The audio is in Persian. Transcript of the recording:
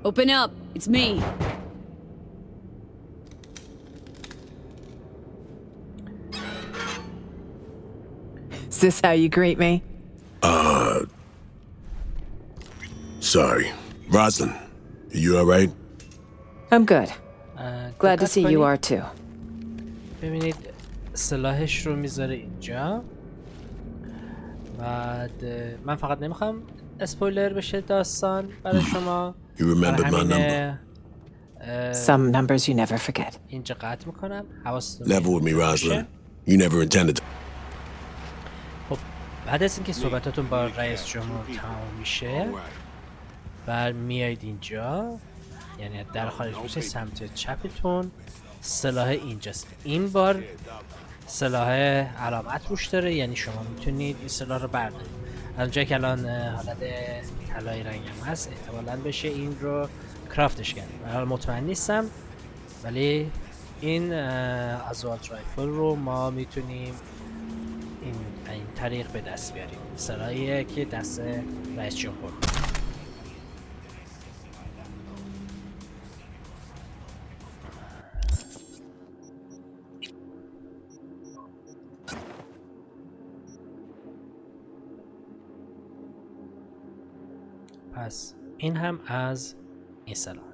Open up. It's me. Is this how you greet me? Sorry. Rosalind, you alright? I'm good. Glad to دقت see you کنید. are too. ببینید سلاحش رو میذاره اینجا. بعد من فقط نمیخوام اسپویلر بشه داستان برای شما. You remembered my number. همینه Some numbers you never forget. اینجا قطع میکنم. حواستون Level with me, اینجا باشه. Rosalind. You never intended to. خب بعد از اینکه صحبتاتون با رئیس جمهور تمام میشه بعد میایید اینجا، یعنی در خارج میشه سمت چپتون سلاح اینجاست. این بار سلاح علامت روش داره، یعنی شما میتونید این سلاح رو بردارید. از اونجایی که الان حالت طلایی رنگ هم هست احتمالاً بشه این رو کرافتش کرد. من حالا مطمئن نیستم، ولی این ازولت رایفل رو ما میتونیم این طریق به دست بیاریم. سلاحیه که دست رئیس جمهور. پس این هم از این سلاح.